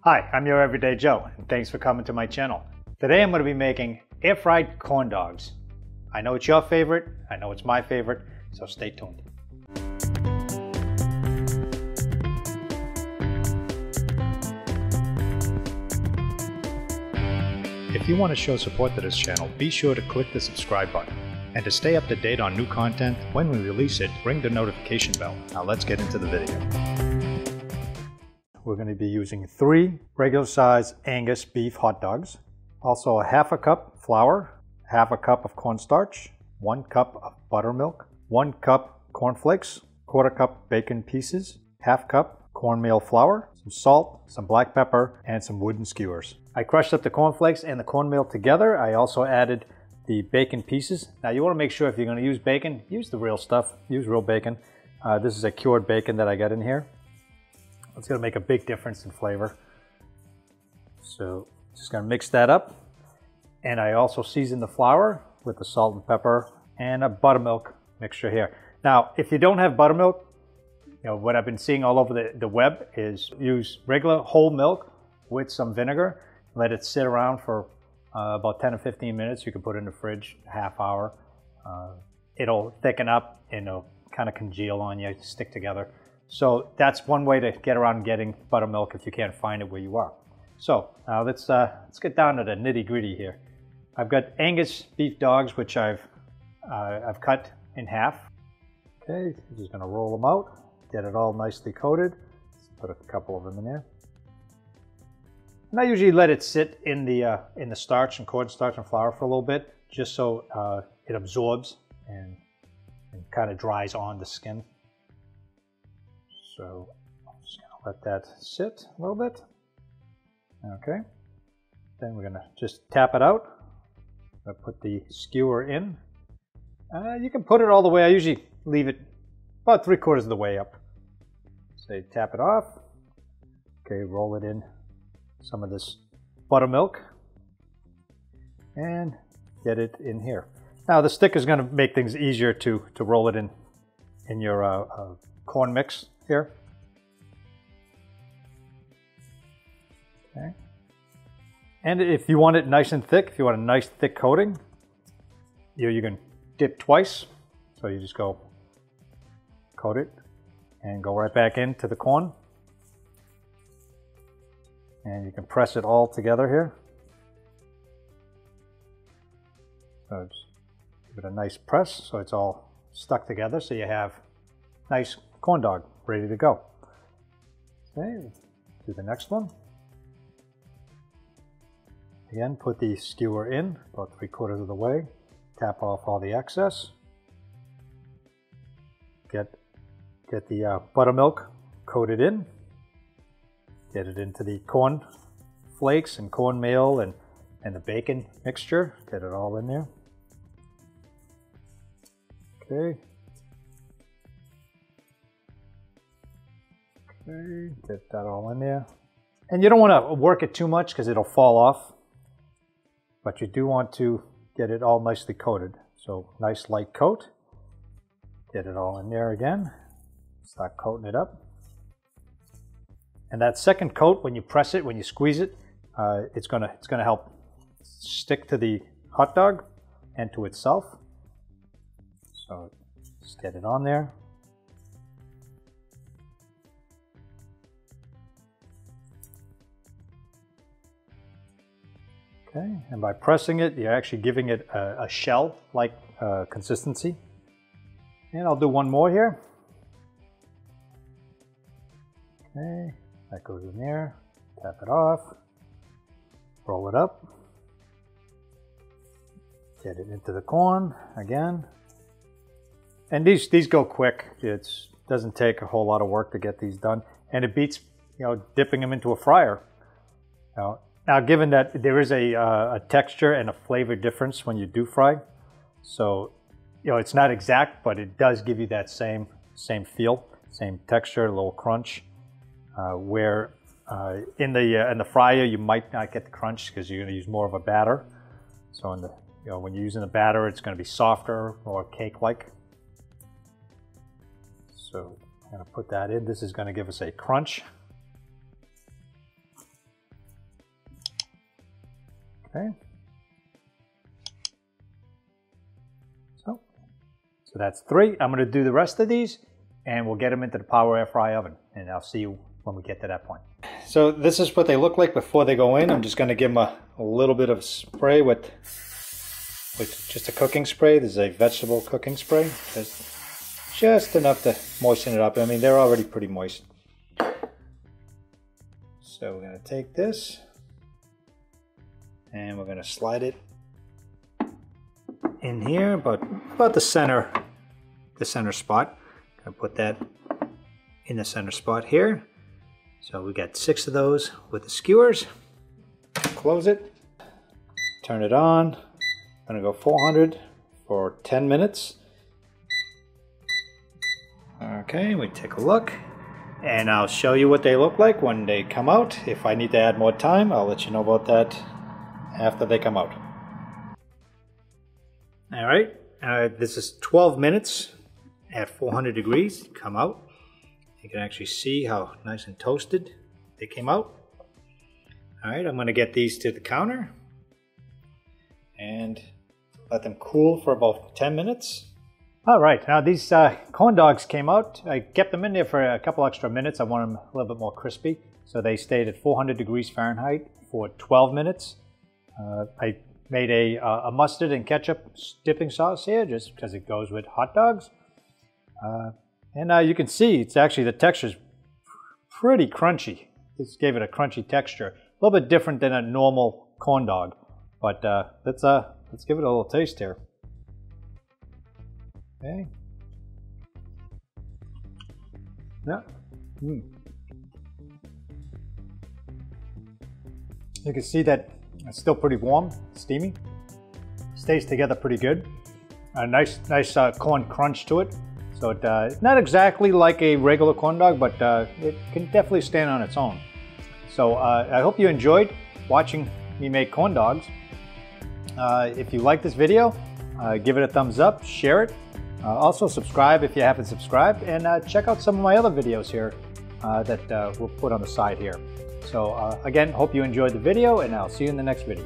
Hi, I'm Your Everyday Joe, and thanks for coming to my channel. Today I'm going to be making air-fried corn dogs. I know it's your favorite, I know it's my favorite, so stay tuned. If you want to show support to this channel, be sure to click the subscribe button. And to stay up to date on new content, when we release it, ring the notification bell. Now let's get into the video. We're going to be using 3 regular size Angus beef hot dogs, also a half a cup flour, half a cup of cornstarch, 1 cup of buttermilk, 1 cup cornflakes, quarter cup bacon pieces, half cup cornmeal flour, some salt, some black pepper, and some wooden skewers. I crushed up the cornflakes and the cornmeal together. I also added the bacon pieces. Now you want to make sure if you're going to use bacon, use the real stuff, use real bacon. This is a cured bacon that I got in here. It's going to make a big difference in flavor. So just going to mix that up. And I also seasoned the flour with the salt and pepper and a buttermilk mixture here. Now, if you don't have buttermilk, what I've been seeing all over the web is use regular whole milk with some vinegar. Let it sit around for about 10 or 15 minutes. You can put it in the fridge, a half hour. It'll thicken up and it'll kind of congeal on you, stick together. So that's one way to get around getting buttermilk if you can't find it where you are. So now let's get down to the nitty gritty here. I've got Angus beef dogs, which I've cut in half. Okay, I'm just going to roll them out, get it all nicely coated. Let's put a couple of them in there. And I usually let it sit in the starch and cornstarch and flour for a little bit, just so it absorbs and kind of dries on the skin. So I'm just going to let that sit a little bit. Okay. Then we're going to just tap it out. I'm going to put the skewer in. You can put it all the way. I usually leave it about 3/4 of the way up. So tap it off. Okay, roll it in some of this buttermilk and get it in here. Now the stick is going to make things easier to roll it in your corn mix here. Okay. And if you want it nice and thick, if you want a nice thick coating, you can dip twice. So you just go coat it and go right back into the corn. And you can press it all together here. So just give it a nice press so it's all stuck together so you have nice corn dog ready to go. Okay, do the next one. Again, put the skewer in about 3/4 of the way. Tap off all the excess. Get the buttermilk coated in. Get it into the corn flakes and cornmeal and the bacon mixture. Get it all in there. Okay. Okay, get that all in there. And you don't want to work it too much because it'll fall off. But you do want to get it all nicely coated. So nice light coat. Get it all in there again. Start coating it up. And that second coat, when you press it, when you squeeze it, it's gonna help stick to the hot dog and to itself. So just get it on there. Okay, and by pressing it, you're actually giving it a shell-like consistency. And I'll do one more here. Okay, that goes in there. Tap it off. Roll it up. Get it into the corn again. And these go quick. It doesn't take a whole lot of work to get these done. And it beats, dipping them into a fryer. Now, given that there is a texture and a flavor difference when you do fry, so it's not exact, but it does give you that same feel, same texture, a little crunch. Where in the fryer you might not get the crunch because you're going to use more of a batter. So when you're using the batter, it's going to be softer, more cake-like. So I'm going to put that in. This is going to give us a crunch. Okay. So that's 3. I'm going to do the rest of these and we'll get them into the power air fry oven, and I'll see you when we get to that point. So this is what they look like before they go in. I'm just going to give them a little bit of spray with just a cooking spray. This is a vegetable cooking spray. Just enough to moisten it up. I mean, they're already pretty moist. So we're going to take this and we're going to slide it in here, about the center spot. Gonna put that in the center spot here. So we got 6 of those with the skewers. Close it, turn it on. I'm gonna go 400 for 10 minutes. Okay, we take a look, and I'll show you what they look like when they come out. If I need to add more time, I'll let you know about that after they come out. All right, this is 12 minutes at 400 degrees. Come out. You can actually see how nice and toasted they came out. All right, I'm going to get these to the counter and let them cool for about 10 minutes. All right, now these corn dogs came out. I kept them in there for a couple extra minutes. I want them a little bit more crispy. So they stayed at 400 degrees Fahrenheit for 12 minutes. I made a mustard and ketchup dipping sauce here just because it goes with hot dogs. And you can see it's actually, the texture's pretty crunchy. This gave it a crunchy texture. A little bit different than a normal corn dog. But let's give it a little taste here. Okay. Yeah. You can see that it's still pretty warm, steamy. Stays together pretty good. A nice corn crunch to it. So it's not exactly like a regular corn dog, but it can definitely stand on its own. So I hope you enjoyed watching me make corn dogs. If you like this video, give it a thumbs up, share it. Also subscribe if you haven't subscribed, and check out some of my other videos here that we'll put on the side here. So again, hope you enjoyed the video, and I'll see you in the next video.